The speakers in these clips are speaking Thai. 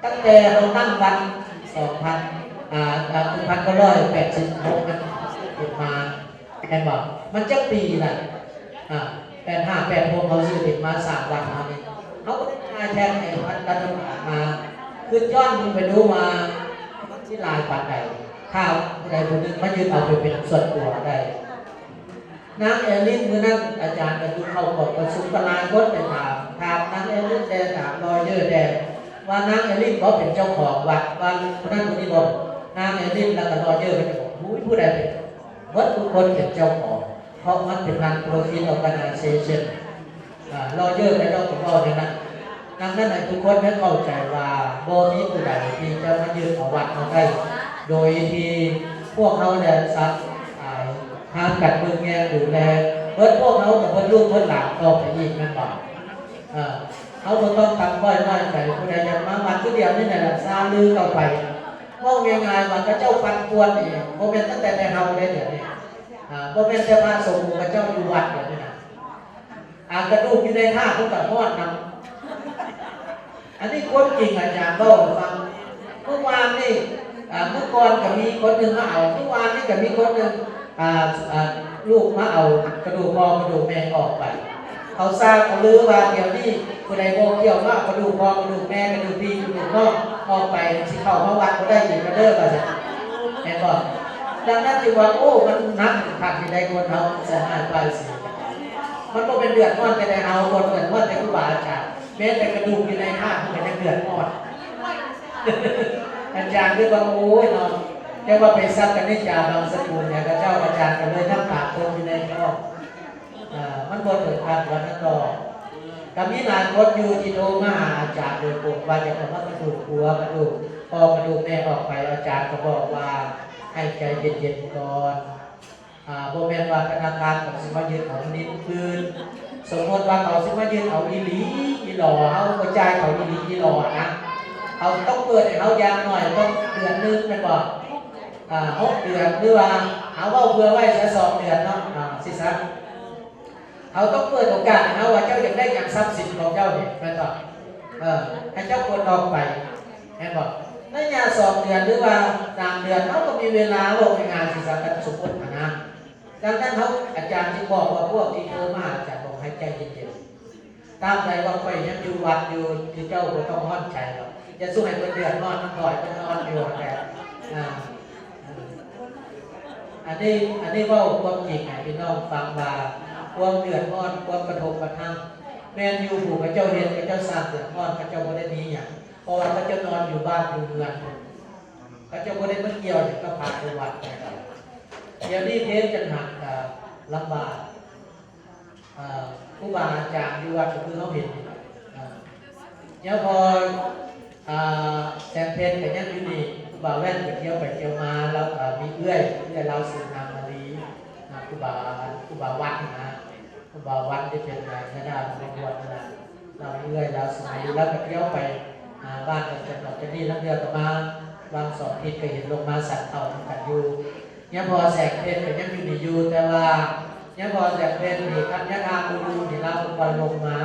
ตั้งแต่เราตั้งวัน1986มันเกิดมาแอนบอกมันจะปีละ85 86เขาซื้อติดมา3 วันเขาก็ได้แทนไอ้พันรัฐบาลมาคือย้อนไปดูมาที่ลายปันใดข้าวใดคนนึงมายืนเอาไปเป็นส่วนตัวได้นางเอลิสเมื่อนั้นอาจารย์ไปดูเข้าบอกประชุมตลาดรถไปถามนางเอลิสแดงถามรอยเยอะแดงว่านางเอลิสบอกเป็นเจ้าของวัดว่าคนนั้นคนนี้บอกนางเอลิสแล้วก็รอยเยอะเป็นผู้ใดเป็นวัดทุกคนเป็นเจ้าของเพราะมันเป็นงาน profit organization รอยเยอะไม่ต้องบอกว่าในนั้นดังนั้นทุกคนให้เข้าใจว่าโบนี้ผู้ใดที่จะมายืนเอาวัดเอาได้โดยที่พวกเขาเนี่ยซักทางกัดมือแง่ดูแลเพิ่นพวกเขากับเพิ่นลูกเพิ่นหลานต่อไปอีกนั่นบอกเขาต้องทำบ่อยๆไปผู้ใดจะมาวันที่เดียวนี่แหละซาลือเข้าไปมองง่ายๆว่าพระเจ้าปันควรเองโมเป็นตั้งแต่ในเฮาได้เดี๋ยวนี้โมเป็นแต่พระสงฆ์พระเจ้าอยู่วัดเดี๋ยวนี้นะกระดูกอยู่ในท่าทุกกับทอดนำอันนี้คนจริงอาจารย์ก็ฟังเมื่อวานนี่เมื่อก่อนก็มีคนหนึ่งมาเอาเมื่อวานนี่ก็มีคนหนึ่งลูกมาเอากระดูกพ่อกระดูกแม่ออกไปเขาทราบเขาลือว่าเดี๋ยวนี้ผู้ใดโบเกี่ยวว่ากระดูกพ่อกระดูกแม่กระดูกพี่กระดูกน้องออกไปสิเข้ามาวัดก็ได้อยู่กระเด้อก็จะแม่บอกดังนั้นจึงว่าโอ้มันนักขัดที่ใดคนเขาจะหายไปสิมันก็เป็นเดือดร้อนแต่ในเฮาคนเดือดร้อนแต่ครูบาอาจารย์แม้แต่กระดูกอยู่ในท่ามันก็จะเดือดร้อนอาจารย์ด้วยว่าโอ้ยนอนเรียกว่าไปซักกันนิจาบางสกุลเนี่ยพระเจ้าอาจารย์กันเลยน้ำตาเติมอยู่ในท้องมันบนเกิดการวันนั้นก็กับมีหลายคนอยู่ที่โทรมาหาอาจารย์โดยปกว่าจะเอามากระดูกหัวกระดูกพอกระดูกแม่ออกไปอาจารย์ก็บอกว่าให้ใจเย็นๆก่อนโบแมนว่าธนาคารกับสิมายืนเอานิ้วคืนสมมติว่าเขาสิมายืนเอาอีหลีอีหล่อเขากระจายเขาอีหลีอีหล่อนะเขาต้องเปิดให้เขายางหน่อยต้องเดือนนึงไปก่อน6 เดือนหรือว่าเอาว่าเพื่อไว้แค่2 เดือนเนาะสิซะเขาต้องเปิดโอกาสให้เขาว่าเจ้าอยากได้อย่างทรัพย์สินของเจ้าเนี่ยไปต่อให้เจ้าควรออกไปแม่บอกในงาน2 เดือนหรือว่า3 เดือนเขาก็มีเวลาว่าในงานสิซะกันสมมตินะดังนั้นเขาอาจารย์ที่บอกว่าพวกที่โทรมาอาจารย์บอกให้ใจเย็นๆตามใจว่าไปยังอยู่วัดอยู่ที่เจ้าก็ต้องห้อนใจหรอกจะสู้ให้คนเดือดร้อนมันถอยมันนอนอยู่แต่อันนี้ว่าความจริงไงพี่น้องฟังว่าความเดือดร้อนความกระทบกระทั่งแม่อยู่ผู้พระเจ้าเรียนพระเจ้าสร้างเดือดร้อนพระเจ้าบ่ได้นี้อย่างเพราะว่าพระเจ้านอนอยู่บ้านอยู่เมืองพระเจ้าบ่ได้มาเกี่ยวก็พาไปวัดไปเดี๋ยวนี้เทศจังหักลำบากผู้บาอาจารย์อยู่วัดก็คือเขาเห็นเดี๋ยวพอแสงเพชรกับยังอยู่นี่ครูบาแว่นไปเที่ยวมาแล้วมีเอื้อยเราสื่อนามมาลีครูบาวัดนะครูบาวัดที่เป็นระดับในวัดนะเราเอื้อยเราสื่อแล้วก็เที่ยวไปบ้านกันจะนี่แล้วเดือนต่อมาบาง2 ทิศก็เห็นลงมาสั่นเต่ากันอยู่เนี่ยพอแสงเพชรกับยังอยู่นี่อยู่แต่ว่าเนี่ยพอแสงเพชรนี่ครับเนี่ยทางดูนี่เราปล่อยลงมา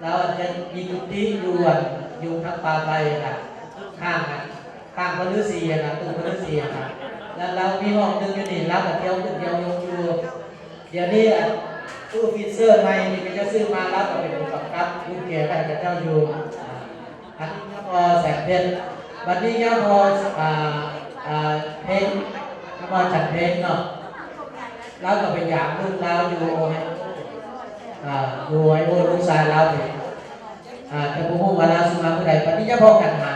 เราจะมีกุฏิอยู่ทางป่าไปนะข้างพระฤาษีนะตู้พระฤาษีนะแล้วเรามีห้องนึงอยู่นี่รับเที่ยวขึ้นเที่ยวยกอยู่เดี๋ยวนี้ตู้ฟิเซอร์ใหม่นี่ก็จะซื้อมารับก็เป็นกับลูกแก่ไปกับเจ้าอยู่อันนี้พอแสงเพชรวันนี้เนี่ยพอเพลงพอจัดเพลงเนาะแล้วก็เป็นอย่างลูกเราอยู่อยู่ไอ้โอ้ลูกชายเราเนี่ยจะพูดว่าเราสมาผู้ใดปฏิญาพ่อกันหา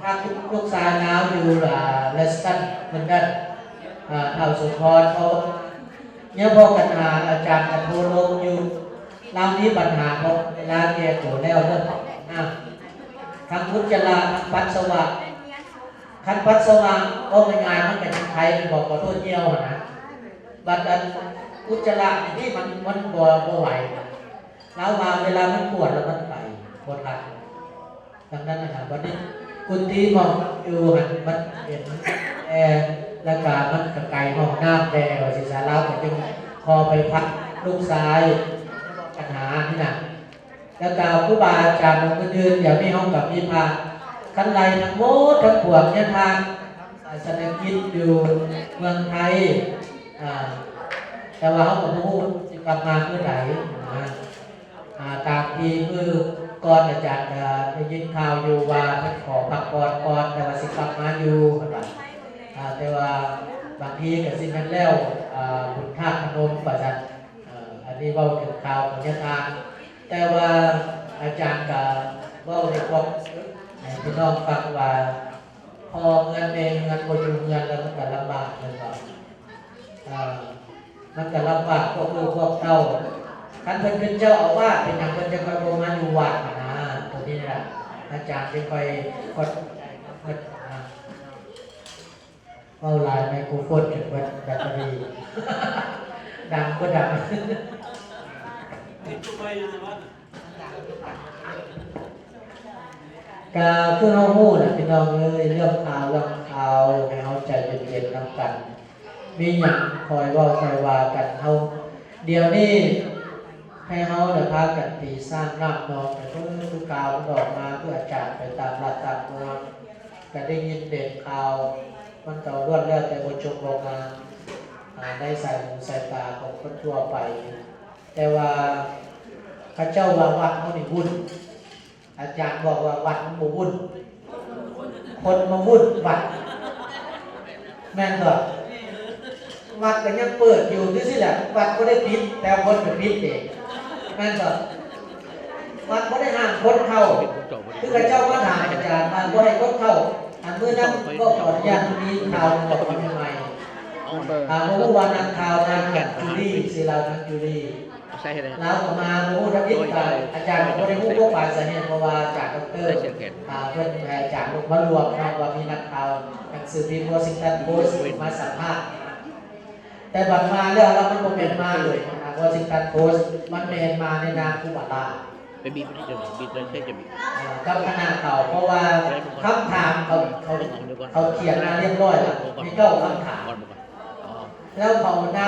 พาลูกชายเราอยู่เลสตันเหมือนกันเท่าสุพรเขาเนี่ยพ่อกันหาอาจารย์กับโทลงอยู่เรานี้ปัญหาเขาเวลาแก่ตัวแล้วเรื่องทั้งพุทธจราทั้งปัสสาวะคันปัสสาวะก็ง่ายมันเป็นใครบอกขอโทษเยี่ยวนะบัดนั้นอุจจาระนี่มันบ่ไหวแล้วมาเวลามันปวดแล้วมันไปปวดหลังดังนั้นนะครับวันนี้คุณที่มองอยู่หันมันเห็นและกามันกระไก่ห้องน้ำแต่ศีรษะเราแต่จึงพอไปพักลูกซ้ายปัญหาที่หนัก แล้วก็ครูบาอาจารย์องค์อื่นๆอย่างนี้ห้องกับมีพาคันไลทั้งหมดทั้งปวงเนี่ยทางศาสนกิจอยู่เมืองไทยแต่ว่าเขาบอกว่าจะกลับมาเมื่อไหร่ตามที่มือก่อนอาจารย์ได้ยินข่าวอยู่ว่าท่านขอพักผ่อนก่อนแต่ว่าสิกลับมาอยู่แต่ว่าบางทีก็สิมันแล้วบุญธาตุพนมประจันอันนี้เว้าถึงข่าวของญาติทางแต่ว่าอาจารย์ก็เว้าในบอกให้พี่น้องฟังว่าพอเงินเองเงินบ่อยู่เงินแล้วมันก็ลำบากเลยก็มันก็ลำบากก็คือพวกเจ้าคันเพิ่นเป็นเจ้าอาวาสเป็นหยังเพิ่นจะคอยบ่มาอยู่วัดนะตัวนี้แหละอาจารย์จะคอยกดเอาลายไมโครโฟนจุดแบตเตอรี่ดังก็ดังกาคือเฮาฮู้น่ะพี่น้องเอ้ยเรื่องข่าวให้เฮาใจเย็นๆนำกันมีหยังคอยเว้าคอยว่ากันเฮาเดี๋ยวนี้ให้เฮาได้พากันตีสร้างน้ำนองไปเพื่อคือกาวออกมาเพื่ออาจารย์ไปตามรัฐตามเมืองก็ได้ยินเด่นข่าวมันก็รวดแล้วแต่บ่จบลงมาได้ใส่หูใส่ตาของคนทั่วไปแต่ว่าพระเจ้าว่าวัดเขานี่วุ่นอาจารย์บอกว่าวัดมันบ่วุ่นคนมาวุ่นวัดแม่นบ่วัดก็ยังเปิดอยู่ซื่อๆแหละวัดบ่ได้ปิดแต่คนก็ปิดเองแม่นบ่วัดบ่ได้ห้ามคนเข้าคือพระเจ้าก็ถามอาจารย์ว่าบ่ให้คนเข้าอันเมื่อนั้นก็ขออนุญาตมีข่าวบอกมาใหม่เมื่อวานนักข่าวนางจุลีศิลานักจุลีแล้วออกมาโอ้ทับยิบกับอาจารย์ก็ได้พูดพวกปลายสาเหตุเพราะว่าจากดรเพื่อนจากลงมารวมว่ามีนักข่าวหนังสือพิมพ์วอชิงตันโพสต์มาสัมภาษณ์แต่บัดมาแล้วเรามันเป็นมาเลยวอชิงตันโพสต์มันเป็นมาในนามครูบาลาไปบีบที่จะบีบเลยใช่จะบีบกับคณะเขาเพราะว่าคำถามเขาเขียนมาเรียบร้อยแล้วมีเก้าคำถามแล้วเขาน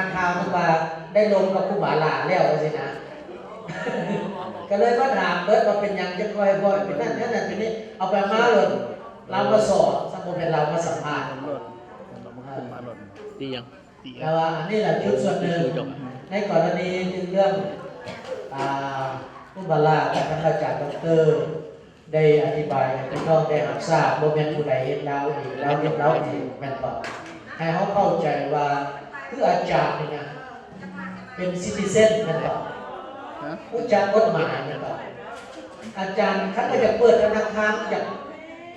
างข่าวมาได้ลงกับครูบาลาแล้วสินะก็เลยก็ถามเบิร์ดว่าเป็นยังจะคอยบ่อยเป็นนั่นเป็นนี่เอาไปมาเลยเรามาสอนสมมติเป็นเรามาสัมภาษณ์ดียังแต่ว่าอันนี้แหละจุดส่วนหนึ่งในกรณีเรื่องผู้บาลาท่านอาจารย์ดรได้อธิบายให้พี่น้องได้รับทราบบ่แม่นผู้ใดเฮ็ดแล้วอีกแล้วเฮ็ดแล้วอีกแม่นบ่ให้เขาเข้าใจว่าคืออาจารย์นี่นะเป็นซิติเซนแม่นบ่ผู้จักกฎหมายแม่นบ่อาจารย์คันก็จะเปิดธนาคารอยาก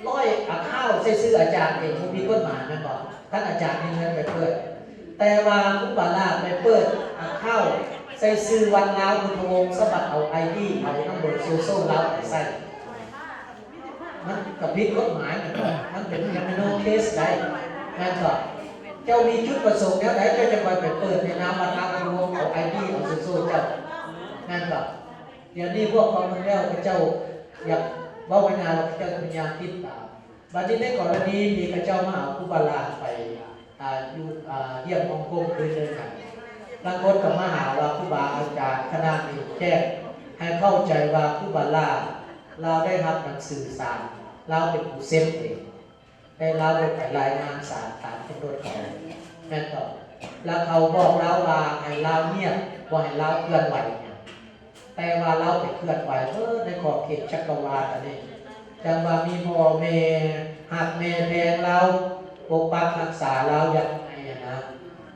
ร้อยข้าวใส่ซื้ออาจารย์เองผู้มีกฎหมายแม่นบ่ท่านอาจารย์มีเงินไปเปิดแต่ว่าผู้บาลาไปเปิดข้าวใส่ซื้อวันลาวพุทธวงศ์สบัดเอาIDเอาน้ำบดโซโซ่ลาวใส่มันกับผิดกฎหมายมันเป็นยังไม่โนเคสได้นั่นก็เจ้ามีจุดประสงค์แล้วไหนเจ้าจะไปเปิดในนามวันลาวพุทธวงศ์เอาIDเอาโซโซ่เจ้านั่นก็เดี๋ยวนี้พวกของมันแล้วเจ้าอยากว่าวันนาเจ้าพยายามติดตามบัดนี้ในกรณีมีพระเจ้ามาเอาผู้บาลาไปอยู่เยี่ยมองค์กรคืนนึงบางคนก็มาหาว่าครูบาอาจารย์คณะนี้แจ้งให้เข้าใจว่าครูบาลาเราได้รับหนังสือสารเราเป็นผู้เซ็นเองได้เราไปรายงานสารตามกำหนดของแม่ต่อแล้วเขาบอกเราว่าให้เราเงียบว่าให้เราเคลื่อนไหวแต่ว่าเราไปเคลื่อนไหวในขอบเขตจักรวาลอันนี้จังว่ามีพ่อแม่หักแม่แพงเราปกปักรักษาเราอย่างไรนะ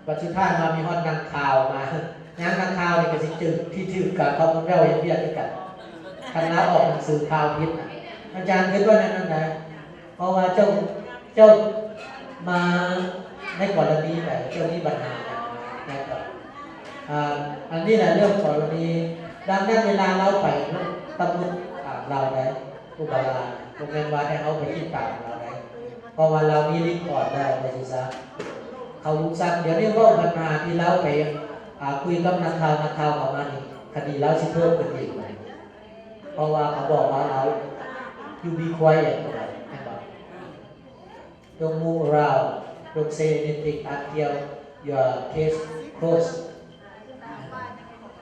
ปัจจุบันมามีฮอดนางข่าวมาน้นางข่าวนี่ก็สิจึงที่ถือกับเขาเล่าเรียนด้วยกันคณะออกหนังสือข่าวพิษอาจารย์คิดว่านั่นไหนเพราะว่าเจ้ามาในกรณีแบบเจ้านี้ปัญหานะครับอันนี้แหละเรื่องกรณีดังนั้นเวลาเราไปตำรวจเราได้ผู้บาลาโรงเรียนวัดให้เขาไปที่ต่างเราได้เพราะว่าเรามีรีพอร์ตได้ในศึกษาเขาลุกซ้ำเดี๋ยวนี้ว่าปัญหาที่เราไปคุยกับนักข่าวเขามานี่คดีเราสิเพิ่มขึ้นอีกไหมเพราะว่าเขาบอกว่าเราyou be quiet don't move around don't say anything until your case closed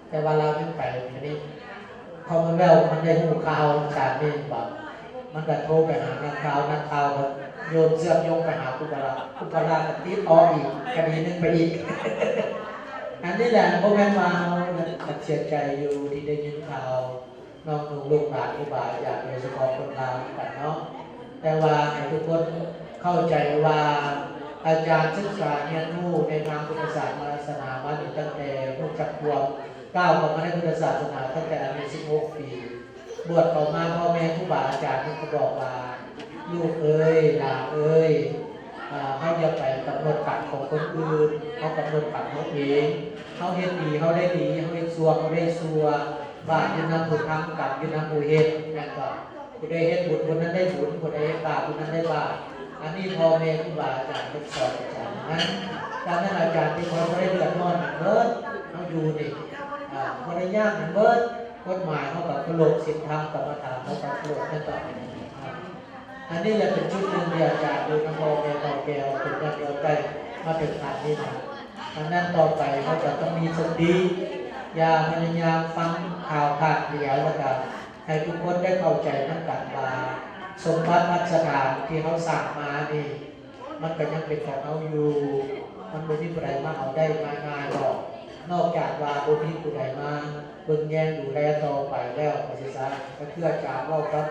แต่ว่าเราไม่ไปอันนี้ พอมันแววมันได้หูข่าวจากนี่แบบมันก็โทรไปหานักข่าวก็โยนเสื้อโยงไปหาคุปลาก็ติดอออีกคดีนึงไปอีก อันนี้แหละพวกแม่มาเสียใจอยู่ที่ได้ยินข่าวน้องหนุ่มลูกหลานอุบาอยากโดยเฉพาะคนลาวกันเนาะแต่ว่าให้ทุกคนเข้าใจว่าอาจารย์ศึกษาเรียนรู้ในทางพุทธศาสนามาตั้งแต่ลูกจักรวบก้าวเข้ามาในพุทธศาสนาตั้งแต่อายุ16 ปีบวชเข้ามาพ่อแม่ครูบาอาจารย์ก็บอกว่าลูกเอ้ยหลานเอ้ยเขาอย่าไปกำหนดกรรมของคนอื่นเขากำหนดกรรมของเองเขาเฮ็ดดีเขาได้ดีเขาเฮ็ดชั่วเขาได้ชั่วบาปยินนำผู้ทำกรรมยินนำผู้เฮ็ดนั่นก็ผู้ใดเฮ็ดบุญคนนั้นได้บุญผู้ใดเฮ็ดบาปคนนั้นได้บาปอันนี้พ่อแม่ครูบาอาจารย์เป็นสอนอาจารย์นั้นดังนั้นอาจารย์ที่เขาได้เดือดร้อนเบิดเขาอยู่นี่มารยาทมันเบิดกฎหมายเขากับกระโหลกศีลธรรมกรรมฐานเขากับกระโหลกนั่นต่ออันนี้แหละเป็นชุดหนึ่งที่อาจารย์ดูน้ำโมเมต่อแก้วเป็นการเดียวใจมาถึงฐานนี้นะดังนั้นต่อไปเขาจะต้องมีสติอย่าพยายามฟังข่าวขาดเดียวแล้วกันให้ทุกคนได้เข้าใจนั่นกันว่าสมบัติพัฒนาที่เขาสั่งมานี่มันก็ยังเป็นของเขาอยู่มันไม่มีผู้ใดมาเอาได้ง่ายๆหรอกนอกจากว่าบุญที่ผู้ใดมาเบิ่งแย่งดูแลต่อไปแล้วปฏิสัก็เพื่อการเล่าครับ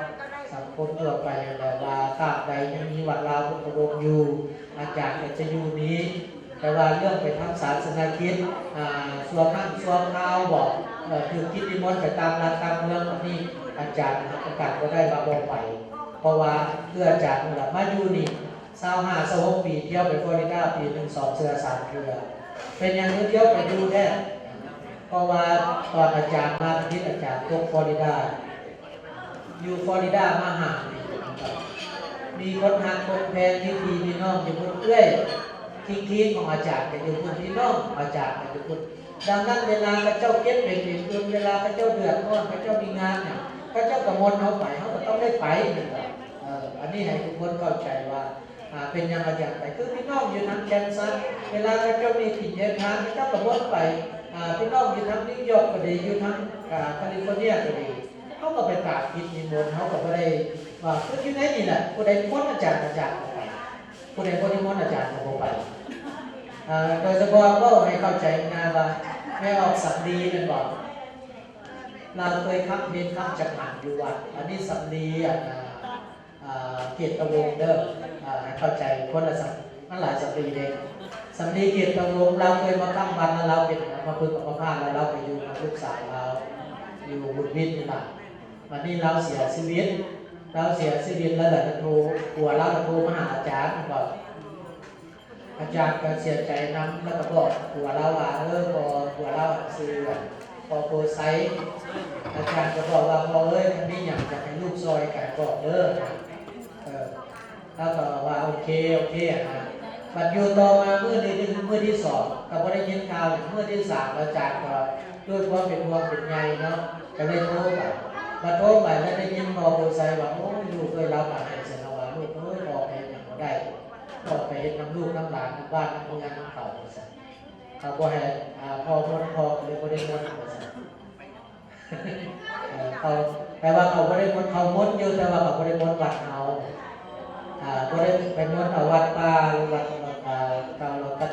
สังคมทั่วไปแล้วว่าตราบใดยังมีวัดลาวพุทธวงศ์อยู่อาจารย์ก็จะอยู่นี้แต่ว่าเรื่องไปทำศาสนาคิดส่วนนั่งส่วนข้าวบอกคือคิดนิมนต์ไปตามรัฐตามเมืองนี่อาจารย์ประกาศก็ได้มาบอกไปเพราะว่าเพื่ออาจารย์มาอยู่นี่25-26 ปีเที่ยวไปฟลอริดาปี1 2 เทื่อ3 เทื่อเป็นอย่างนี้เที่ยวไปดูแท้เพราะว่าตอนอาจารย์มาที่อาจารย์ตกฟลอริดาอยู่ฟลอริดามาหามีคนหักคนแพงที่ทีมีน้องอยู่บนเอื้อยทิ้งของอาจารย์ก็อยู่บนพี่น้องอาจารย์ก็อยู่บนดังนั้นเวลาพระเจ้าเก็บเป็นเวลาพระเจ้าเดือดร้อนพระเจ้ามีงานเนี่ยพระเจ้ากำมลเขาไปเขาก็ต้องได้ไปนะครับอันนี้ให้ทุกคนเข้าใจว่าเป็นยังไงอย่างไรคือพี่น้องอยู่ทั้งแคนซัสเวลาพระเจ้ามีถิ่นเยทานพระเจ้ากำมลไปพี่น้องอยู่ทั้งนิวยอร์กก็ดีอยู่ทั้งแคลิฟอร์เนียก็ดีเขาก็ไปกราบกินนิมนต์เขาก็ไม่ได้ว่าคือที่ไหนนี่แหละผู้ใดนิมนต์อาจารย์ไปผู้ใดนิมนต์อาจารย์ก็ไปโดยเฉพาะก็ให้เข้าใจงานว่าไม่ออกสัมดีเป็นบอกเราเคยคับเรียนคับจักหันอยู่วัดอันนี้สัมดีเกียรติวงศ์เด้อให้เข้าใจคนละสัมมันหลายสัมดีเองสัมดีเกียรติวงศ์เราเคยมาตั้งวันแล้วเราเป็นมาพึ่งกับพระแล้วเราไปอยู่กับลูกสาวเราอยู่บุญวิทย์นี่แหละวันนี้เราเสียชีวิตแล้วแหละโทรหัวเราโทรมาหาอาจารย์บอกอาจารย์ก็เสียใจน้ำแล้วก็บอกหัวเราว่าพอหัวเราซื้อพอโปรไซส์อาจารย์ก็บอกว่าพอท่านนี้อยากจะให้ลูกซอยกันบอกแล้วก็ว่าโอเคนะบัดอยู่ต่อมาเมื่อที่ 2ก็บ่ได้ยินข่าวเมื่อที่ 3อาจารย์ก็ด้วยความเป็นห่วงเป็นใยเนาะก็เลยโทรไปแล้วได้ยินพอโปรไซส์ว่าโอ้ลูกเคยรับมาให้เสนอว่าลูกออกไปอย่างบ่ได้ออกไปเฮ็ดน้ำลูกน้ำหลานน้ำบ้านน้ำเมืองน้ำเขาเขาบ่ให้พ่อเลยบ่ได้มนต์เขาแต่ว่าเขาบ่ได้มนต์เขามนต์อยู่แต่ว่าเขาบ่ได้มนต์วัดเอาบ่ได้ไปมนต์เอาวัดป่าหรือวัดเราตัด